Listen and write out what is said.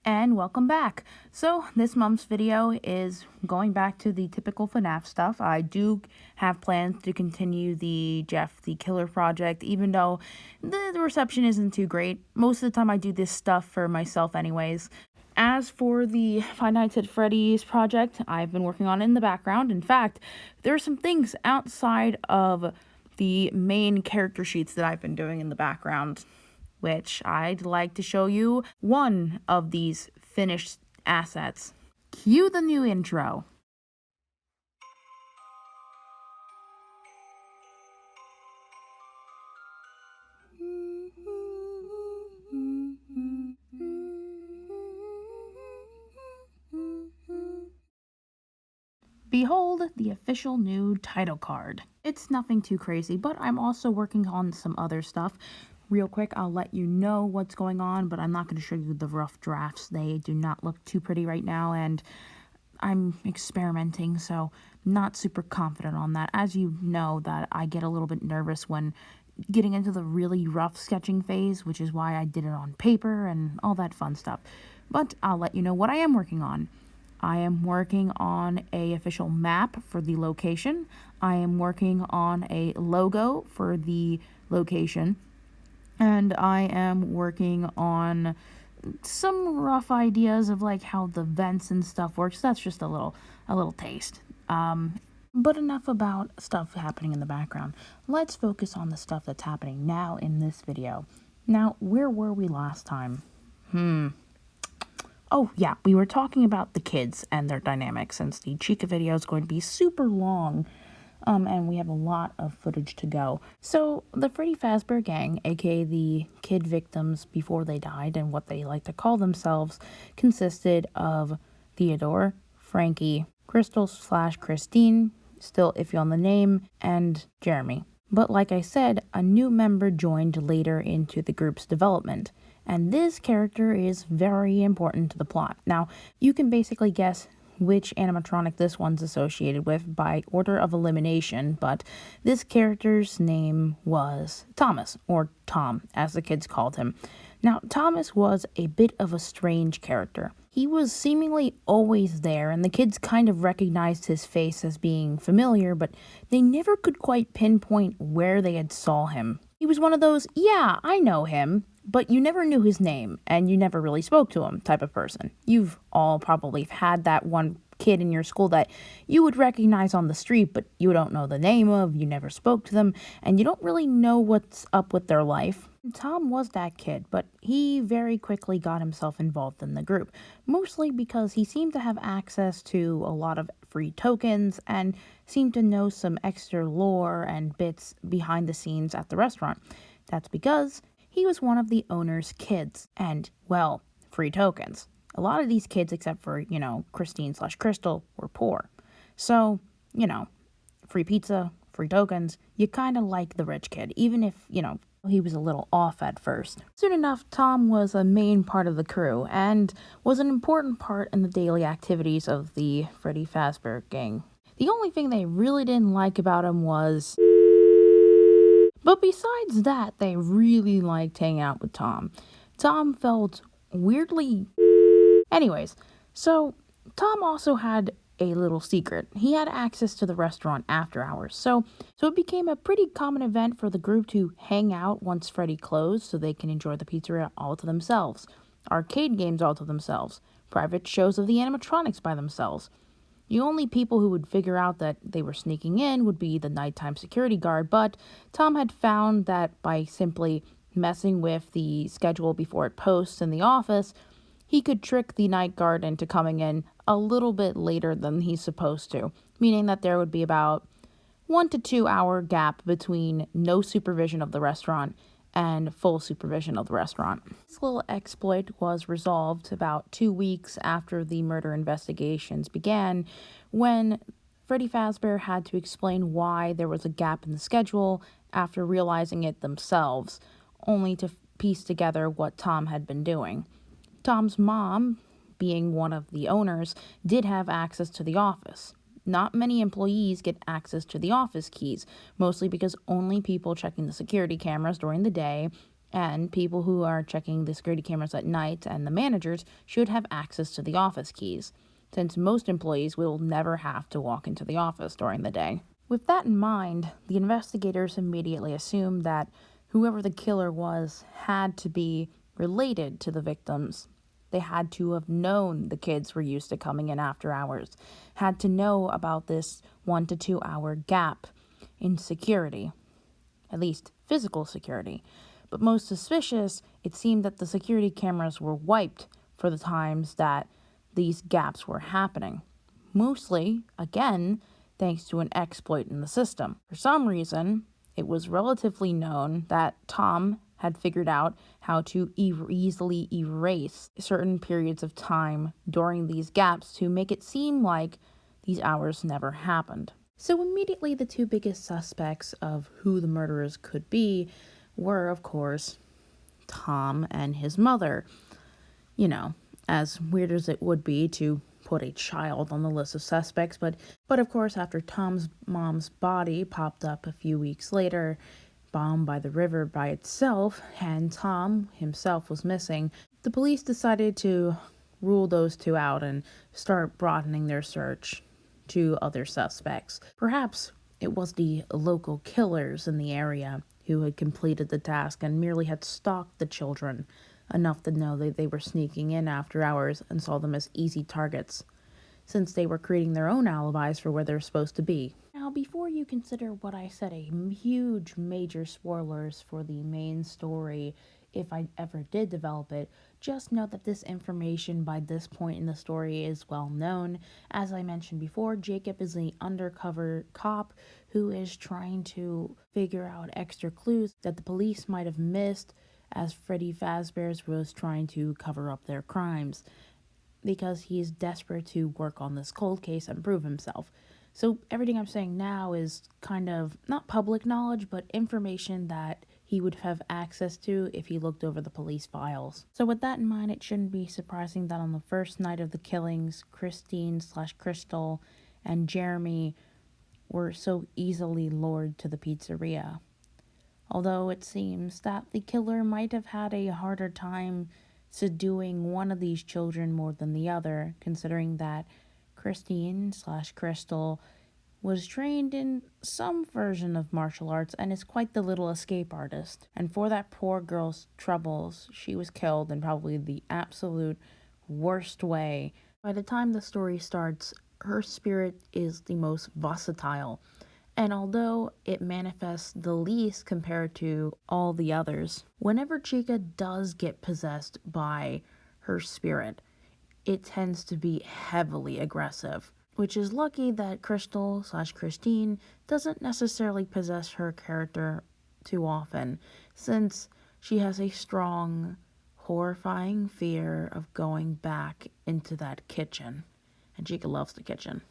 And welcome back. So this month's video is going back to the typical FNAF stuff. I do have plans to continue the Jeff the Killer project, even though the reception isn't too great. Most of the time I do this stuff for myself anyways. As for the Five Nights at Freddy's project, I've been working on it in the background. In fact, there are some things outside of the main character sheets that I've been doing in the background, which I'd like to show you one of these finished assets. Cue the new intro. Behold the official new title card. It's nothing too crazy, but I'm also working on some other stuff. Real quick, I'll let you know what's going on, but I'm not going to show you the rough drafts. They do not look too pretty right now, and I'm experimenting, so not super confident on that. As you know, that I get a little bit nervous when getting into the really rough sketching phase, which is why I did it on paper and all that fun stuff. But I'll let you know what I am working on. I am working on a official map for the location. I am working on a logo for the location. And I am working on some rough ideas of like how the vents and stuff works. That's just a little taste. But enough about stuff happening in the background. Let's focus on the stuff that's happening now in this video. Now, where were we last time? Oh, yeah, we were talking about the kids and their dynamics, since the Chica video is going to be super long, and we have a lot of footage to go. So, the Freddy Fazbear Gang, aka the kid victims before they died and what they like to call themselves, consisted of Theodore, Frankie, Crystal/Christine, still iffy on the name, and Jeremy. But like I said, a new member joined later into the group's development. And this character is very important to the plot. Now, you can basically guess which animatronic this one's associated with by order of elimination, but this character's name was Thomas, or Tom, as the kids called him. Now, Thomas was a bit of a strange character. He was seemingly always there, and the kids kind of recognized his face as being familiar, but they never could quite pinpoint where they had saw him. He was one of those, yeah, I know him, but you never knew his name, and you never really spoke to him type of person. You've all probably had that one kid in your school that you would recognize on the street, but you don't know the name of, you never spoke to them, and you don't really know what's up with their life. Tom was that kid, but he very quickly got himself involved in the group, mostly because he seemed to have access to a lot of free tokens and seemed to know some extra lore and bits behind the scenes at the restaurant. That's because he was one of the owner's kids, and, well, free tokens. A lot of these kids, except for, Christine/Crystal, were poor. So, free pizza, free tokens, you kind of like the rich kid, even if, he was a little off at first. Soon enough, Tom was a main part of the crew, and was an important part in the daily activities of the Freddy Fazbear Gang. The only thing they really didn't like about him was... But besides that, they really liked hanging out with Tom. Tom felt weirdly... Anyways, so Tom also had a little secret. He had access to the restaurant after hours, so it became a pretty common event for the group to hang out once Freddy closed so they can enjoy the pizzeria all to themselves, arcade games all to themselves, private shows of the animatronics by themselves. The only people who would figure out that they were sneaking in would be the nighttime security guard, but Tom had found that by simply messing with the schedule before it posts in the office, he could trick the night guard into coming in a little bit later than he's supposed to, meaning that there would be about 1 to 2 hour gap between no supervision of the restaurant and full supervision of the restaurant. This little exploit was resolved about 2 weeks after the murder investigations began, when Freddy Fazbear had to explain why there was a gap in the schedule after realizing it themselves, only to piece together what Tom had been doing. Tom's mom, being one of the owners, did have access to the office. Not many employees get access to the office keys, mostly because only people checking the security cameras during the day And people who are checking the security cameras at night and the managers should have access to the office keys, since most employees will never have to walk into the office during the day. With that in mind, the investigators immediately assumed that whoever the killer was had to be related to the victims. They had to have known the kids were used to coming in after hours, had to know about this 1 to 2 hour gap in security, at least physical security. But most suspicious, it seemed that the security cameras were wiped for the times that these gaps were happening. Mostly, again, thanks to an exploit in the system. For some reason, it was relatively known that Tom had figured out how to easily erase certain periods of time during these gaps to make it seem like these hours never happened. So immediately the two biggest suspects of who the murderers could be were, of course, Tom and his mother. You know, as weird as it would be to put a child on the list of suspects, but of course, after Tom's mom's body popped up a few weeks later, bombed by the river by itself, and Tom himself was missing, the police decided to rule those two out and start broadening their search to other suspects. Perhaps it was the local killers in the area who had completed the task and merely had stalked the children enough to know that they were sneaking in after hours and saw them as easy targets, since they were creating their own alibis for where they're supposed to be. Now, before you consider what I said huge major spoilers for the main story, if I ever did develop it, just note that this information by this point in the story is well known. As I mentioned before, Jacob is an undercover cop who is trying to figure out extra clues that the police might have missed as Freddy Fazbear's was trying to cover up their crimes, because he is desperate to work on this cold case and prove himself. So everything I'm saying now is kind of not public knowledge, but information that he would have access to if he looked over the police files. So with that in mind, it shouldn't be surprising that on the first night of the killings, Christine/Crystal and Jeremy were so easily lured to the pizzeria. Although it seems that the killer might have had a harder time subduing one of these children more than the other, considering that Christine/Crystal was trained in some version of martial arts and is quite the little escape artist. And for that poor girl's troubles, she was killed in probably the absolute worst way. By the time the story starts, her spirit is the most versatile. And although it manifests the least compared to all the others, whenever Chica does get possessed by her spirit, it tends to be heavily aggressive, which is lucky that Crystal/Christine doesn't necessarily possess her character too often, since she has a strong, horrifying fear of going back into that kitchen. And Chica loves the kitchen.